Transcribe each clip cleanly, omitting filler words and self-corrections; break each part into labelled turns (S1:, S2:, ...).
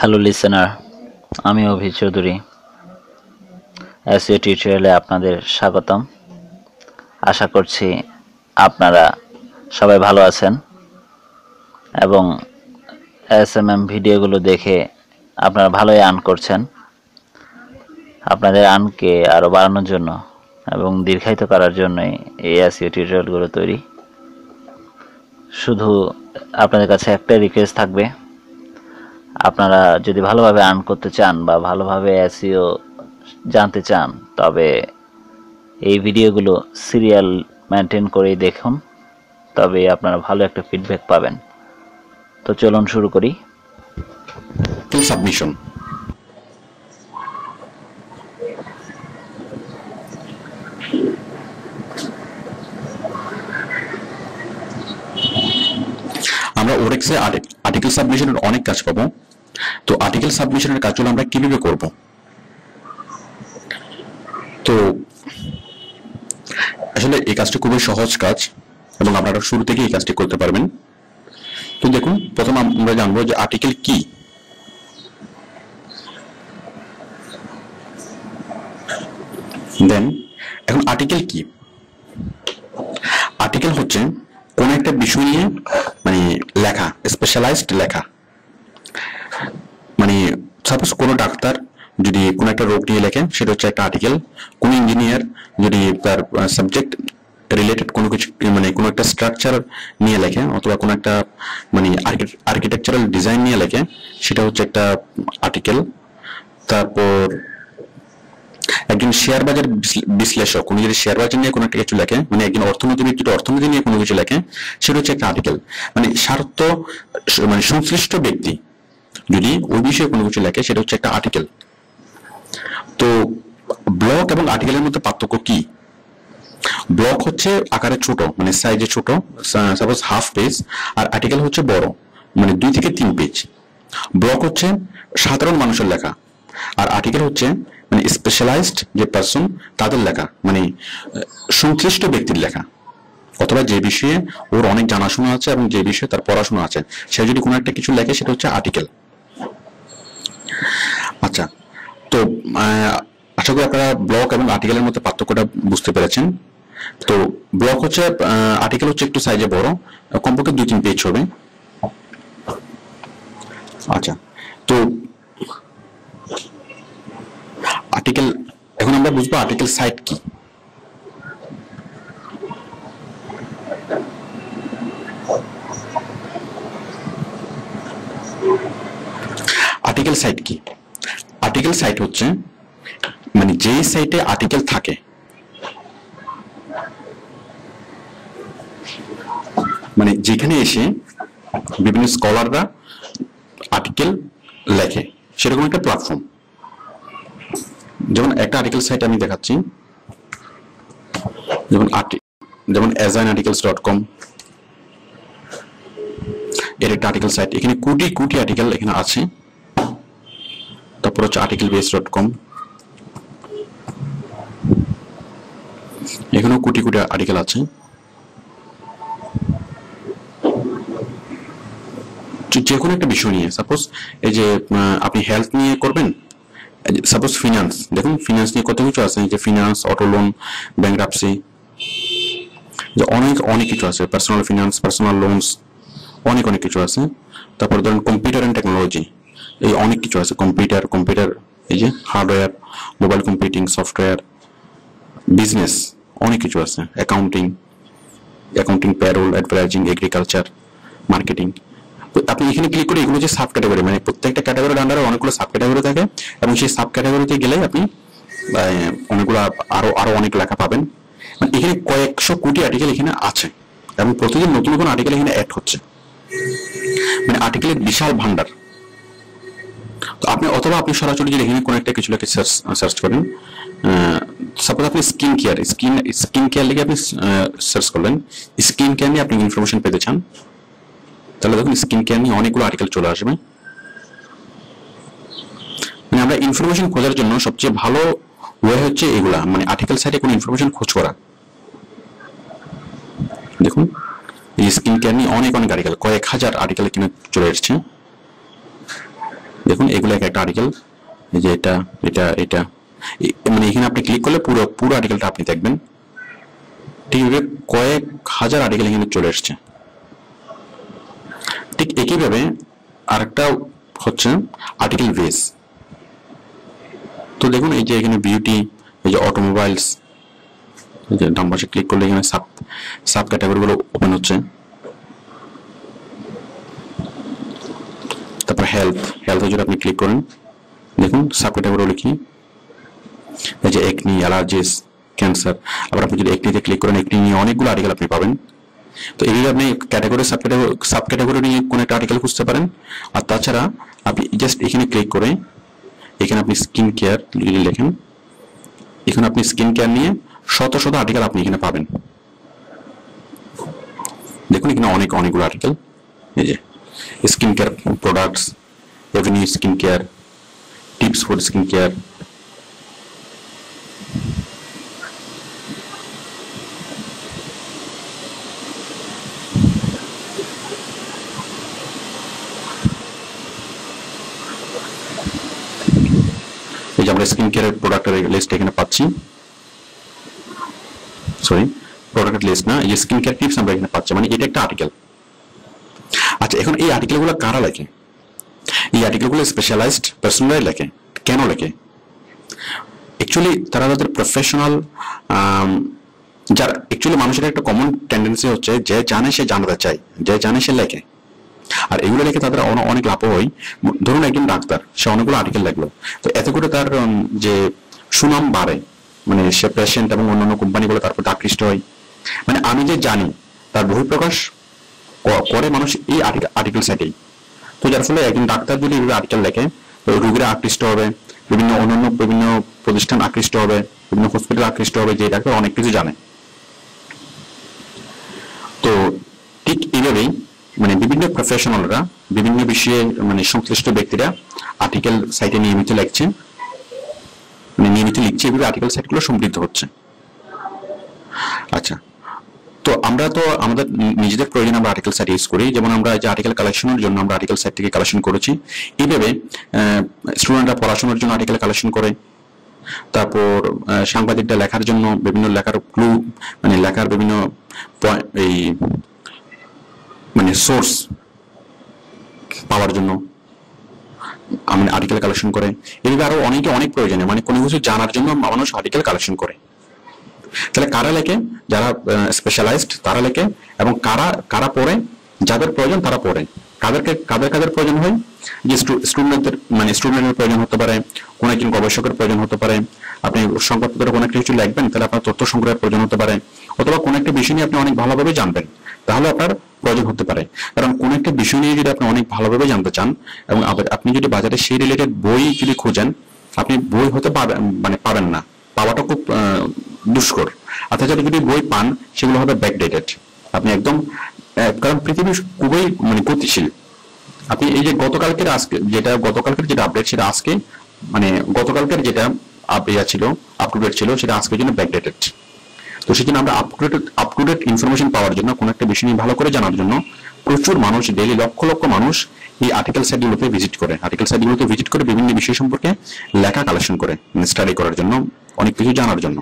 S1: Hello listener, আমি অভি Chowdhury. SEO টিউটোরিয়ালে আপনাদের স্বাগতম। আশা করছি আপনারা সবাই ভালো আছেন এবং এসএমএম ভিডিওগুলো দেখে আপনারা ভালোই আর্ন করছেন। আপনাদের আর্নকে আরও বাড়ানোর জন্য এবং দীর্ঘায়িত করার জন্যই এই এসইও টিউটোরিয়ালগুলো তৈরি। শুধু আপনাদের কাছে একটাই রিকোয়েস্ট থাকবে, আপনারা যদি ভালোভাবে আর্ন করতে চান বা ভালোভাবে এসইও জানতে চান, তবে এই ভিডিওগুলো সিরিয়াল মেনটেন করেই দেখুন, তবে আপনারা ভালো একটা ফিডব্যাক পাবেন। তো চলুন শুরু করি।
S2: সাবমিশন আমরা ওরেক্সে আর্টিকেল সাবমিশনের অনেক কাজ পাবো। তো আর্টিকেল সাবমিশনের কাজগুলো আমরা কিভাবে করব? তো আসলে এই কাজটি খুবই সহজ কাজ এবং আপনারা শুরু থেকে এই কাজটি করতে পারবেন। তো দেখুন, প্রথমে আমরা জানবো যে আর্টিকেল কি। দেন এখন আর্টিকেল কি? আর্টিকেল হচ্ছে কোন একটা বিষয় নিয়ে লেখা, স্পেশালাইজড লেখা। সাপোজ কোনো ডাক্তার যদি কোনো একটা রোগ নিয়ে লেখেন, সেটা হচ্ছে একটা আর্টিকেল। কোন ইঞ্জিনিয়ার যদি তার সাবজেক্ট রিলেটেড কোনো কিছু কোনো একটা স্ট্রাকচার নিয়ে লেখে, অথবা কোনো একটা আর্কিটেকচারাল ডিজাইন নিয়ে লেখে, সেটা হচ্ছে একটা আর্টিকেল। তারপর একজন শেয়ার বাজার বিশ্লেষক উনি যদি শেয়ার বাজার নিয়ে কোনো একটা কিছু লেখে, একজন অর্থনীতিবিদ যদি অর্থনীতি নিয়ে কোনো কিছু লেখে, সেটা হচ্ছে একটা আর্টিকেল। স্বার্থ সংশ্লিষ্ট ব্যক্তি যদি ওই বিষয়ে কোনো কিছু লেখে, সেটা হচ্ছে একটা আর্টিকেল। তো ব্লক এবং আর্টিকেলের মধ্যে পার্থক্য কি? ব্লক হচ্ছে আকারে ছোট, সাইজে ছোট, সাপোজ হাফ পেজ, আর আর্টিকেল হচ্ছে বড়, 2 থেকে 3 পেজ। ব্লক হচ্ছে সাধারণ মানুষের লেখা, আর আর্টিকেল হচ্ছে স্পেশালাইজড যে পার্সন তাদের লেখা, সংশ্লিষ্ট ব্যক্তির লেখা, অথবা যে বিষয়ে ওর অনেক জানাশোনা আছে এবং যে বিষয়ে তার পড়াশোনা আছে, সে যদি কোনো একটা কিছু লেখে, সেটা হচ্ছে আর্টিকেল। আচ্ছা, তো আশা করি আপনারা ব্লক এবং আর্টিকেলের মধ্যে পার্থক্যটা বুঝতে পেরেছেন। তো ব্লক হচ্ছে আর্টিকেল হচ্ছে একটু সাইজে বড়, কমপক্ষে 2-3 পেজ হবে। আচ্ছা, তো আর্টিকেল, এখন আমরা বুঝবো আর্টিকেল সাইট কি। আর্টিকেল সাইট কি? আর্টিকেল সাইট হচ্ছে যে সাইটে আর্টিকেল থাকে, যেখানে এসে বিভিন্ন স্কলাররা আর্টিকেল লেখে, সেরকম একটা প্ল্যাটফর্ম। যেমন একটা আর্টিকেল সাইট আমি দেখাচ্ছি, যেমন azainarticles.com, এর একটা আর্টিকেল সাইট। এখানে কোটি আর্টিকেল এখানে আছে। তারপর হচ্ছে articlebase.com, এখানেও কোটি আর্টিকেল আছে। যে কোনো একটা বিষয় নিয়ে, সাপোজ এই যে আপনি হেলথ নিয়ে করবেন, সাপোজ ফিনান্স, দেখুন ফিনান্স নিয়ে কত কিছু আছে, যে ফিনান্স, অটো লোন, ব্যাংকরাপসি, যে অনেক কিছু আছে, পার্সোনাল ফিনান্স, পার্সোনাল লোনস, অনেক কিছু আছে। তারপর ধরুন কম্পিউটার এন্ড টেকনোলজি, এই অনেক কিছু আছে। কম্পিউটার এই যে hardware, mobile computing, software, business, অনেক কিছু আছে। Accounting, parole, advertising, agriculture, marketing. আপনি এখানে ক্লিক করে এগুলো যে সাব ক্যাটাগরি, প্রত্যেকটা ক্যাটাগরির আন্ডারে অনেকগুলো সাব ক্যাটাগরি থাকে, এবং সেই সাব ক্যাটাগরিতে গেলে আপনি অনেকগুলো আরো অনেক লেখা পাবেন। এখানে কয়েকশো কোটি আর্টিকেল এখানে আছে, এবং প্রতিদিন নতুন আর্টিকেল এখানে অ্যাড হচ্ছে, আর্টিকেলের বিশাল ভান্ডার। তো আপনি সরাসরি যদি এখানে কোনো একটা কিছু লেখে সার্চ করেন, সাপোজ আপনি স্কিন কেয়ার লিখে আপনি সার্চ করলেন, স্কিন কেয়ার নিয়ে আপনি ইনফরমেশন পেতে চান, তাহলে দেখুন স্কিন কেয়ার নিয়ে অনেকগুলো আর্টিকেল চলে আসবে। আমরা ইনফরমেশন খোঁজার জন্য সবচেয়ে ভালো ওয়ে হচ্ছে এগুলা, আর্টিকেল সাইটে কোনো ইনফরমেশন খোঁজ করা। দেখুন এই স্কিন কেয়ার নিয়ে অনেক আর্টিকেল, কয়েক হাজার আর্টিকেল কিনে চলে এসেছে। দেখুন এগুলো একটা আর্টিকেল, এই যে এটা এটা এটা, মানে এখানে আপনি ক্লিক করলে পুরো পুরো আর্টিকেলটা আপনি দেখবেন। ঠিক এভাবে কয়েক হাজার আর্টিকেল এখানে চলে এসছে। ঠিক একইভাবে আরেকটা হচ্ছে আর্টিকেল বেস। তো দেখুন এই যে এখানে বিউটি, এই যে অটোমোবাইলস, এই যে ডান পাশে ক্লিক করলে এখানে সাব ক্যাটাগরিগুলো ওপেন হচ্ছে। তারপর হেলথে যদি আপনি ক্লিক করেন, দেখুন সাব ক্যাটাগরি লিখি, এই যে একনি, অ্যালার্জিস, ক্যান্সার। আবার আপনি যদি একনিতে ক্লিক করেন, একনি নিয়ে অনেকগুলো আর্টিকেল আপনি পাবেন। তো এইভাবে আপনি ক্যাটাগরি সাব ক্যাটাগরি নিয়ে কোন একটা আর্টিকেল খুঁজতে পারেন। আর তাছাড়া আপনি জাস্ট এখানে ক্লিক করে এখানে আপনি স্কিন কেয়ার লেখেন, এখানে আপনি স্কিন কেয়ার নিয়ে শত শত আর্টিকেল আপনি এখানে পাবেন। দেখুন এখানে অনেকগুলো আর্টিকেল, এই যে skin care products, Avenue skin care, tips for skin care. এই যে আমরা স্কিন কেয়ারের প্রোডাক্টের লিস্ট এখানে পাচ্ছি, সরি প্রোডাক্টের লিস্ট না, এই যে স্কিন কেয়ার টিপস আমরা এখানে পাচ্ছি, মানে এটা একটা আর্টিকেল। আচ্ছা, এখন এই আর্টিকেলগুলো কারা লেখে? এই আর্টিকেলগুলো স্পেশালাইজড পার্সনরাই লেখে। কেন লেখে? অ্যাকচুয়ালি তারা তাদের প্রফেশনাল, যার অ্যাকচুয়ালি মানুষের একটা কমন টেন্ডেন্সি হচ্ছে যে জানে সে জানতে চায়, যে জানে সে লেখে। আর এগুলো লেখে তাদের অনেক লাভ হয়। ধরুন একজন ডাক্তার, সে অনেকগুলো আর্টিকেল লিখলো, তো এতে করে তার যে সুনাম বাড়ে, মানে সে পেশেন্ট এবং অন্যান্য কোম্পানিগুলো তার প্রতি আকৃষ্ট হয়। মানে আমি যে জানি তার বহিঃপ্রকাশ করে মানুষ এই আর্টিকেল সাইটেই। তো যার ফলে একজন ডাক্তার যদি এইভাবে আর্টিকেল লেখে, তো রোগীরা আকৃষ্ট হবে, বিভিন্ন প্রতিষ্ঠান আকৃষ্ট হবে, বিভিন্ন হসপিটাল আকৃষ্ট হবে যে ডাক্তার অনেক কিছু জানে। তো ঠিক এইভাবেই মানে বিভিন্ন প্রফেশনালরা, বিভিন্ন বিষয়ে মানে সংশ্লিষ্ট ব্যক্তিরা আর্টিকেল সাইটে নিয়মিত লিখছে, এভাবে আর্টিকেল সাইটগুলো সমৃদ্ধ হচ্ছে। আচ্ছা, তো আমরা তো আমাদের নিজেদের প্রয়োজনে আমরা আর্টিকেল সাইট ইউজ করি। যেমন আমরা যে আর্টিকেল কালেকশনের জন্য আমরা আর্টিকেল সাইট থেকে কালেকশন করেছি, এইভাবে স্টুডেন্টরা পড়াশোনার জন্য আর্টিকেল কালেকশন করে। তারপর সাংবাদিকরা লেখার জন্য বিভিন্ন লেখার ক্লু, মানে লেখার বিভিন্ন এই মানে সোর্স পাওয়ার জন্য আমি আর্টিকেল কালেকশন করে। এইভাবে আরো অনেক প্রয়োজনে, মানে কোনো কিছু জানার জন্য মানুষ আর্টিকেল কালেকশন করে। তাহলে কারা লেখে? যারা স্পেশালাইজড তারা লেখে, এবং কারা পড়ে? যাদের প্রয়োজন তারা পড়ে। কাদের প্রয়োজন হয়? যে স্টুডেন্টের প্রয়োজন হতে পারে, কোন একজন গবেষকের প্রয়োজন হতে পারে, আপনি সংবাদপত্রে কোনো একটা কিছু লিখবেন, তাহলে আপনার তথ্য সংগ্রহের প্রয়োজন হতে পারে, অথবা কোনো একটা বিষয় নিয়ে আপনি অনেক ভালোভাবে জানবেন, তাহলে আপনার প্রয়োজন হতে পারে। কারণ কোন একটা বিষয় নিয়ে যদি আপনি অনেক ভালোভাবে জানতে চান, এবং আপনি যদি বাজারে সেই রিলেটেড বই যদি খোঁজেন, আপনি বই হতে পাবেন না, পাওয়াটা খুব দুষ্কর। অর্থাৎ যদি বই পান, সেগুলো হবে ব্যাকডেটেড। আপনি একদম, কারণ পৃথিবী খুবই মানে গতিশীল। আপনি এই যে গতকালকের যেটা আপডেট, সেটা আজকে, মানে গতকালকের যেটা আপ টু ডেট ছিল, সেটা আজকের জন্য ব্যাকডেটেড। তো সেই জন্য আমরা আপ টু ডেট ইনফরমেশন পাওয়ার জন্য, কোনো একটা বিষয় নিয়ে ভালো করে জানার জন্য প্রচুর মানুষ, ডেইলি লক্ষ লক্ষ মানুষ এই আর্টিকেল সাইটগুলোতে ভিজিট করে বিভিন্ন বিষয় সম্পর্কে লেখা কালেকশন করে, স্টাডি করার জন্য, অনেক কিছু জানার জন্য।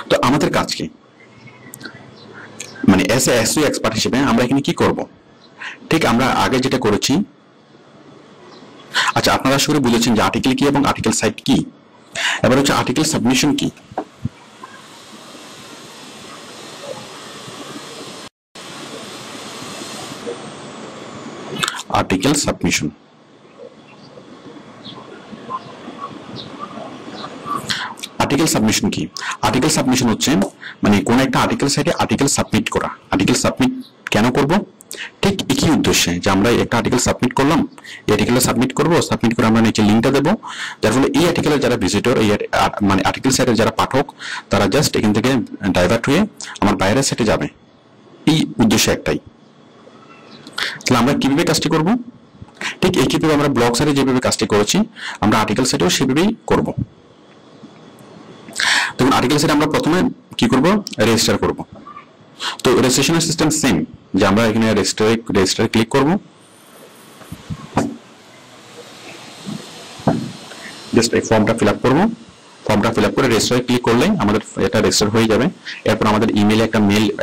S2: তো আমাদের কাজ কি? মানে এসইও এক্সপার্ট হিসেবে আমরা এখানে কি করব? ঠিক আমরা আগে যেটা করেছি। আচ্ছা, আপনারা শুরু বুঝেছেন যে আর্টিকেল কি এবং আর্টিকেল সাইট কি। এবার হচ্ছে আর্টিকেল সাবমিশন কি। আর্টিকেল সাবমিশন, আর্টিকেল সাবমিশন কি? আর্টিকেল সাবমিশন হচ্ছে মানে কোন একটা আর্টিকেল সাইটে আর্টিকেল সাবমিট করা। আর্টিকেল সাবমিট কেন করব? ঠিক একই উদ্দেশ্যে, যে আমরা একটা আর্টিকেল সাবমিট করলাম, এই আর্টিকেলটা সাবমিট করে আমরা নিচে লিঙ্কটা দেবো, যার ফলে এই আর্টিকেলের যারা ভিজিটর, এই মানে আর্টিকেল সাইটের যারা পাঠক, তারা জাস্ট এখান থেকে ডাইভার্ট হয়ে আমার বাইরের সাইটে যাবে। এই উদ্দেশ্য একটাই। তাহলে আমরা কিভাবে কাজটি করব? ঠিক একইভাবে আমরা ব্লগ সাইটে যেভাবে কাজটি করেছি, আমরা আর্টিকেল সাইটেও সেভাবেই করব। দেখুন, আর্টিকেল সাইটে আমরা প্রথমে কি করব? রেজিস্টার করব। তো রেজিস্ট্রেশনের সিস্টেম সেম, যে আমরা এখানে রেজিস্টারে ক্লিক করব। জাস্ট এই ফর্মটা ফিল আপ করবো, ফর্মটা ফিল আপ করে রেজিস্টারে ক্লিক করলেই আমাদের এটা রেজিস্টার হয়ে যাবে। এরপর আমাদের ইমেলে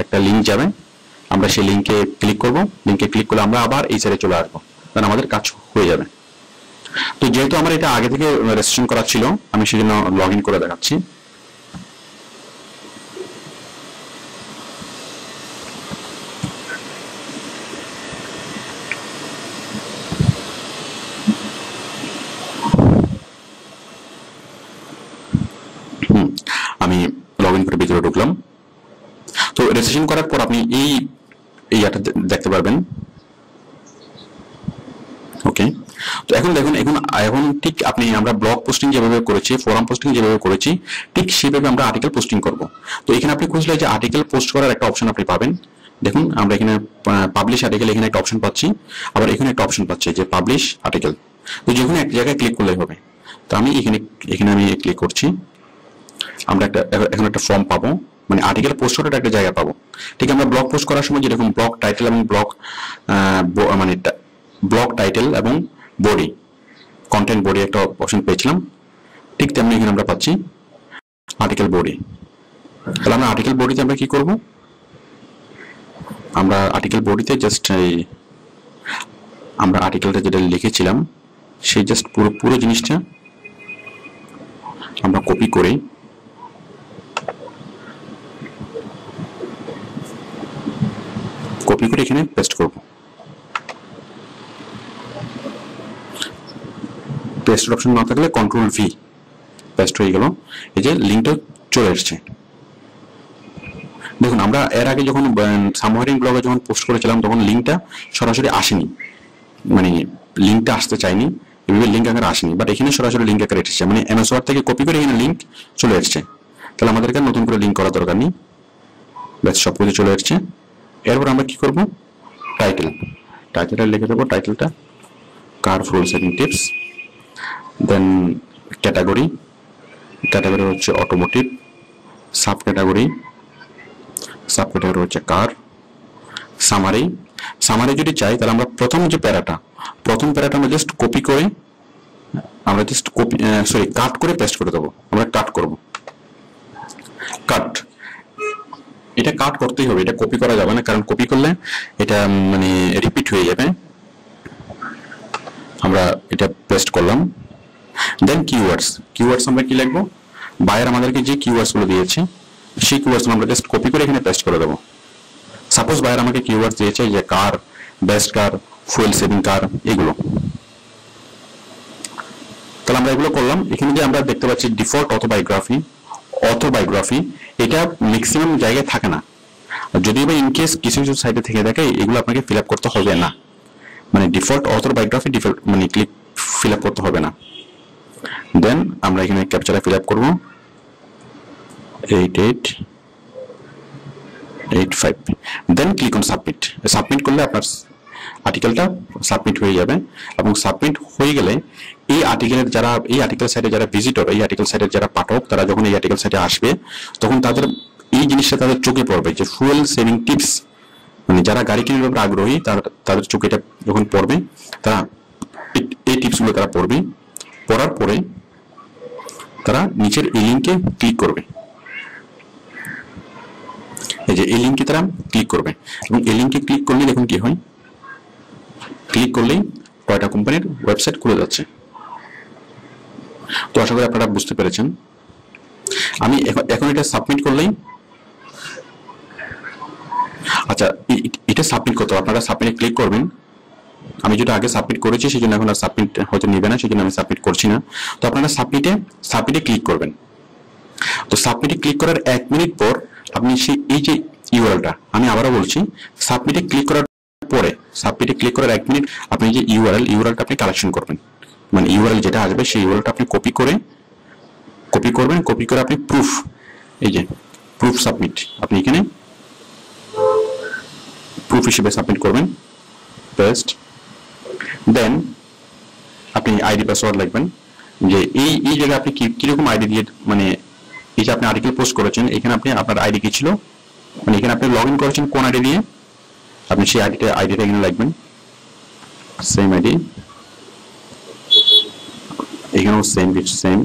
S2: একটা লিঙ্ক যাবে, আমরা সেই লিঙ্কে ক্লিক করব, লিঙ্কে ক্লিক করলে আমরা আবার এই সাইডে চলে আসবো, কারণ আমাদের কাজ হয়ে যাবে। তো যেহেতু আমার এটা আগে থেকে রেজিস্ট্রেশন করা ছিল, আমি সেজন্য লগ ইন করে দেখাচ্ছি। আমি লগ ইন করে ভিতরে ঢুকলাম। তো রেজিস্ট্রেশন করার পর আপনি এই ইয়াটা দেখতে পারবেন। ওকে, তো এখন দেখুন, এখন ঠিক আমরা ব্লগ পোস্টিং যেভাবে করেছি, ফোরাম পোস্টিং যেভাবে করেছি, ঠিক সেভাবে আমরা আর্টিকেল পোস্টিং করব। তো এখানে আপনি খুঁজলে যে আর্টিকেল পোস্ট করার একটা অপশন আপনি পাবেন। দেখুন আমরা এখানে পাবলিশ আর্টিকেল, এখানে একটা অপশন পাচ্ছি, আবার এখানে একটা অপশন পাচ্ছি যে পাবলিশ আর্টিকেল। তো যে কোনো এক জায়গায় ক্লিক করলেই হবে। তো আমি এখানে আমি ক্লিক করছি। আমরা এখন একটা ফর্ম পাবো, মানে আর্টিকেল পোস্ট করার একটা জায়গা পাবো। ঠিক আমরা ব্লগ পোস্ট করার সময় যেরকম ব্লগ টাইটেল এবং ব্লগ টাইটেল এবং বডি, কন্টেন্ট বডি একটা অপশন পেয়েছিলাম, ঠিক তেমনি এখানে আমরা পাচ্ছি আর্টিকেল বডি। তাহলে আমরা আর্টিকেল বডিতে আমরা কি করব, আমরা আর্টিকেল বডিতে জাস্ট আমরা আর্টিকেলটা যেটা লিখেছিলাম সেই জাস্ট পুরো জিনিসটা আমরা কপি করে এখানে পেস্ট করব। পেস্ট অপশন না থাকলে কন্ট্রোল ভি, পেস্ট হয়ে গেল। এই যে লিঙ্কটা চলে এসেছে। দেখুন আমরা এর আগে যখন সামহারিং ব্লগে যখন পোস্ট করেছিলাম তখন লিঙ্কটা সরাসরি আসেনি, মানে লিঙ্কটা আসতে চাইনি, এভাবে লিঙ্ক আকারে আসেনি, বাট এখানে সরাসরি লিঙ্ক আকারে এসেছে, মানে এমএস ওয়ার্ড থেকে কপি করে এখানে লিঙ্ক চলে এসেছে। তাহলে আমাদেরকে নতুন করে লিঙ্ক করার দরকার নেই, ব্যাস সব কিছু চলে এসেছে। এরপর আমরা কি করব, টাইটেলটা লিখে দেবো, টাইটেলটা কার ফুল সেভিং টিপস। দেন ক্যাটাগরি হচ্ছে অটোমোটিভ, সাব ক্যাটাগরি হচ্ছে কার। সামারি যদি চাই তাহলে আমরা প্রথম প্যারাটা আমরা জাস্ট কপি করে কাট করে পেস্ট করে দেবো। আমরা কাট করব, এটা কাট করতেই হবে, এটা কপি করা যাবে না, কারণ কপি করলে এটা মানে রিপিট হয়ে যাবে। আমরা এটা পেস্ট করলাম। দেন কিওয়ার্ডস আমরা কি লিখবো, বায়ার আমাদেরকে যে কিওয়ার্ডস গুলো দিয়েছে সেই কিওয়ার্ডস আমরা জাস্ট কপি করে এখানে পেস্ট করে দেবো। সাপোজ বায়ার আমাকে কিওয়ার্ডস দিয়েছে যে কার, বেস্ট কার, ফুয়েল সেভিং কার, এগুলো। তাহলে আমরা এগুলো করলাম। এখানে যে আমরা দেখতে পাচ্ছি ডিফল্ট অটোবায়োগ্রাফি, এটা ম্যাক্সিমাম জায়গায় থাকে না, যদিও বা ইনকেস কিছু সাইটে থেকে থাকে, এগুলো আপনাকে ফিল আপ করতে হবে না, মানে ডিফল্ট অটোবায়োগ্রাফি মানে ক্লিক ফিল আপ করতে হবে না। দেন আমরা এখানে ক্যাপচারে ফিল আপ করবো 8885, দেন ক্লিক অন সাবমিট করলে আপনার আর্টিকেলটা সাবমিট হয়ে যাবে। এবং সাবমিট হয়ে গেলে এই আর্টিকেল সাইটে যারা ভিজিটর, এই আর্টিকেল সাইটের যারা পাঠক, তারা যখন এই আর্টিকেল সাইটে আসবে তখন তাদের এই জিনিসটা তাদের চোখে পড়বে যে ফুয়েল সেভিং টিপস, মানে যারা গাড়ি কেনার ব্যাপারে আগ্রহী তাদের চোখে এটা যখন পড়বে, তারা এই টিপসগুলো তারা পড়বে। পড়ার পরে তারা নিচের এই লিঙ্কে ক্লিক করবে, এই যে এই লিঙ্কে তারা ক্লিক করবে, এবং এই লিঙ্কে ক্লিক করলে দেখুন কি হয়, ক্লিক করলেই টয়োটা কোম্পানির ওয়েবসাইট খুলে যাচ্ছে। তো আশা করি আপনারা বুঝতে পেরেছেন। আমি এখন এটা সাবমিট করলেই, আচ্ছা এটা সাবমিট করতে আপনারা সাবমিটে ক্লিক করবেন। আমি যেটা আগে সাবমিট করেছি সেই জন্য এখন আর সাবমিট হয়তো নেবে না, সেই জন্য আমি সাবমিট করছি না। তো আপনারা সাবমিটে ক্লিক করবেন। তো সাবমিটে ক্লিক করার 1 মিনিট পর আপনি এই যে ইউআরএলটা, আমি আবারও বলছি, সাবমিটে ক্লিক করার 1 মিনিট আপনি যে ইউআরএলটা আপনি কালেকশন করবেন, মানে ইউআরএল যেটা আসবে সেই ইউআরএলটা আপনি কপি করবেন, কপি করে আপনি প্রুফ সাবমিট, আপনি এখানে প্রুফ হিসেবে সাবমিট করবেন, পেস্ট। দেন আপনি আইডি পাসওয়ার্ড লিখবেন, যে এই জায়গায় আপনি কিরকম আইডি দিয়ে, মানে এই যে আপনি আর্টিকেল পোস্ট করেছেন এখানে আপনি আপনার আইডি কি ছিল, মানে এখানে আপনি লগ ইন করেছেন কোন আইডি দিয়ে, আপনি সেই আইডিটা এখানে লিখবেন, সেম আইডি এখানেও সেম সেম